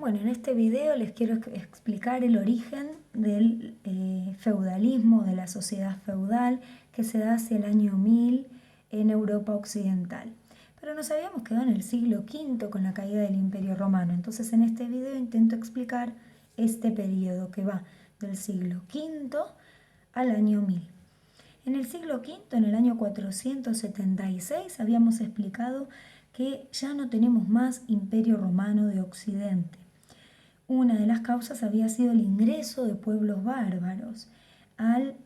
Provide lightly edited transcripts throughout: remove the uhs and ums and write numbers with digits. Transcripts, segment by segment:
Bueno, en este video les quiero explicar el origen del feudalismo, de la sociedad feudal que se da hacia el año 1000 en Europa occidental. Pero nos habíamos quedado en el siglo V con la caída del Imperio Romano. Entonces en este video intento explicar este periodo que va del siglo V al año 1000. En el siglo V, en el año 476, habíamos explicado que ya no tenemos más Imperio Romano de Occidente. Una de las causas había sido el ingreso de pueblos bárbaros al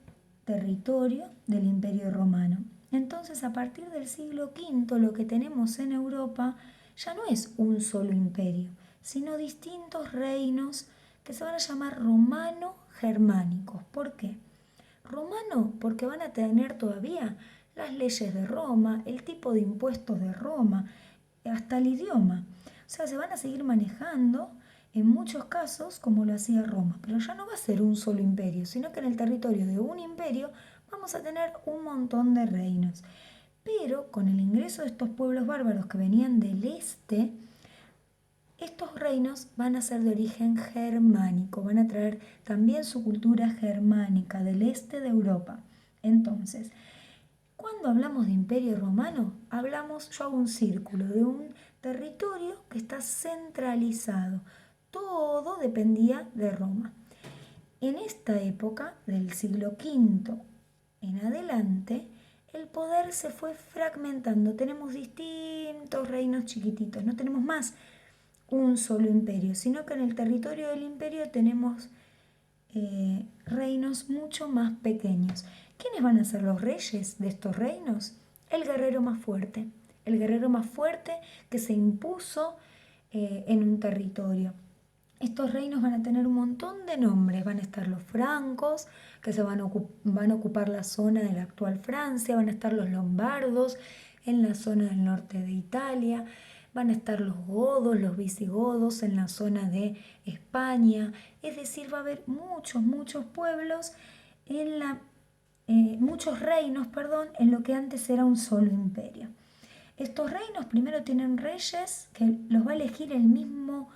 territorio del Imperio Romano. Entonces, a partir del siglo V, lo que tenemos en Europa ya no es un solo imperio, sino distintos reinos que se van a llamar romano-germánicos. ¿Por qué? Romano, porque van a tener todavía las leyes de Roma, el tipo de impuestos de Roma, hasta el idioma. O sea, se van a seguir manejando en muchos casos como lo hacía Roma, pero ya no va a ser un solo imperio, sino que en el territorio de un imperio vamos a tener un montón de reinos. Pero con el ingreso de estos pueblos bárbaros que venían del este, estos reinos van a ser de origen germánico, van a traer también su cultura germánica del este de Europa. Entonces, cuando hablamos de Imperio Romano, yo hago un círculo de un territorio que está centralizado. Todo dependía de Roma. En esta época, del siglo V en adelante, el poder se fue fragmentando. Tenemos distintos reinos chiquititos, no tenemos más un solo imperio, sino que en el territorio del imperio tenemos reinos mucho más pequeños. ¿Quiénes van a ser los reyes de estos reinos? El guerrero más fuerte. El guerrero más fuerte que se impuso en un territorio. Estos reinos van a tener un montón de nombres. Van a estar los francos, que van a ocupar la zona de la actual Francia. Van a estar los lombardos en la zona del norte de Italia. Van a estar los godos, los visigodos en la zona de España. Es decir, va a haber muchos pueblos muchos reinos, en lo que antes era un solo imperio. Estos reinos primero tienen reyes que los va a elegir el mismo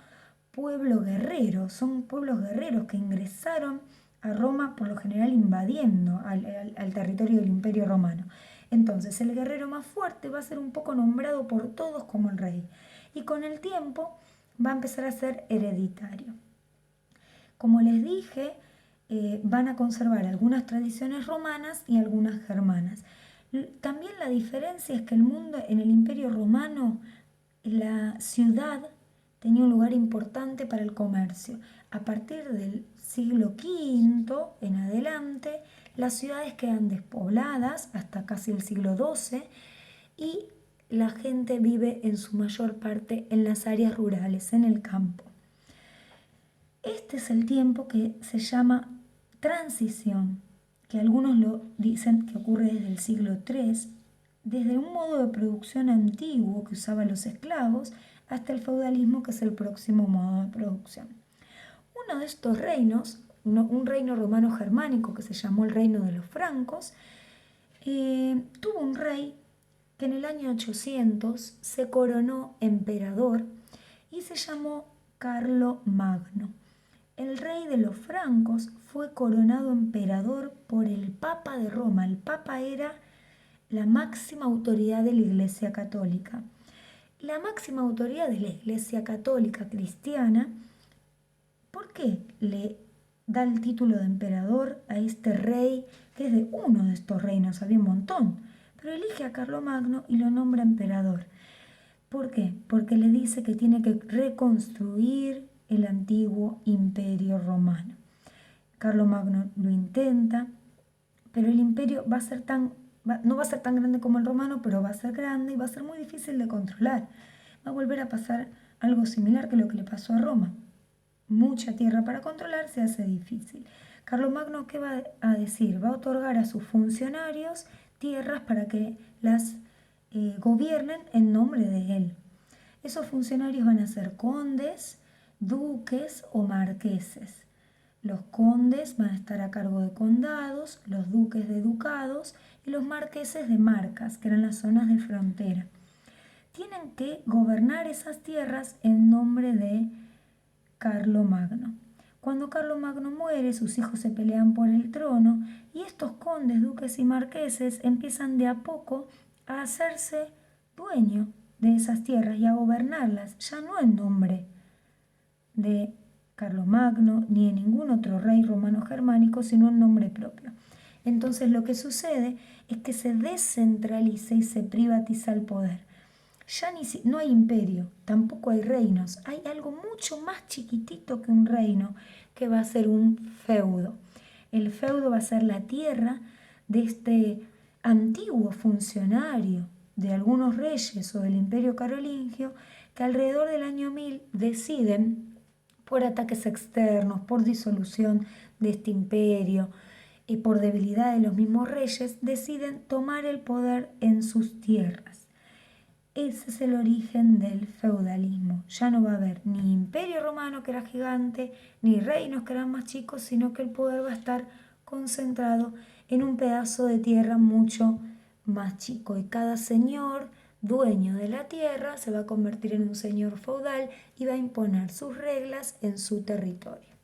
pueblo guerrero. Son pueblos guerreros que ingresaron a Roma, por lo general invadiendo al territorio del Imperio Romano. Entonces el guerrero más fuerte va a ser un poco nombrado por todos como el rey. Y con el tiempo va a empezar a ser hereditario. Como les dije, van a conservar algunas tradiciones romanas y algunas germanas. También la diferencia es que en el Imperio Romano, la ciudad tenía un lugar importante para el comercio. A partir del siglo V en adelante, las ciudades quedan despobladas hasta casi el siglo XII y la gente vive en su mayor parte en las áreas rurales, en el campo. Este es el tiempo que se llama transición, que algunos lo dicen que ocurre desde el siglo III, desde un modo de producción antiguo que usaban los esclavos hasta el feudalismo, que es el próximo modo de producción. Uno de estos reinos, un reino romano germánico que se llamó el reino de los francos, tuvo un rey que en el año 800 se coronó emperador y se llamó Carlomagno. El rey de los francos fue coronado emperador por el Papa de Roma. El Papa era la máxima autoridad de la Iglesia Católica. La máxima autoridad de la Iglesia Católica cristiana, ¿por qué le da el título de emperador a este rey que es de uno de estos reinos? Había un montón, pero elige a Carlomagno y lo nombra emperador. ¿Por qué? Porque le dice que tiene que reconstruir el antiguo imperio romano. Carlomagno lo intenta, pero el imperio no va a ser tan grande como el romano, pero va a ser grande y va a ser muy difícil de controlar. Va a volver a pasar algo similar que lo que le pasó a Roma. Mucha tierra para controlar se hace difícil. Carlomagno, ¿qué va a decir? Va a otorgar a sus funcionarios tierras para que las gobiernen en nombre de él. Esos funcionarios van a ser condes, duques o marqueses. Los condes van a estar a cargo de condados, los duques de ducados y los marqueses de marcas, que eran las zonas de frontera. Tienen que gobernar esas tierras en nombre de Carlomagno. Cuando Carlomagno muere, sus hijos se pelean por el trono y estos condes, duques y marqueses empiezan de a poco a hacerse dueños de esas tierras y a gobernarlas, ya no en nombre de Carlomagno ni de ningún otro rey romano germánico, sino en nombre propio. Entonces lo que sucede es que se descentraliza y se privatiza el poder. Ya no hay imperio, tampoco hay reinos, hay algo mucho más chiquitito que un reino, que va a ser un feudo. El feudo va a ser la tierra de este antiguo funcionario de algunos reyes o del imperio carolingio que alrededor del año 1000 deciden, por ataques externos, por disolución de este imperio y por debilidad de los mismos reyes, deciden tomar el poder en sus tierras. Ese es el origen del feudalismo. Ya no va a haber ni imperio romano, que era gigante, ni reinos, que eran más chicos, sino que el poder va a estar concentrado en un pedazo de tierra mucho más chico. Y cada señor dueño de la tierra se va a convertir en un señor feudal y va a imponer sus reglas en su territorio.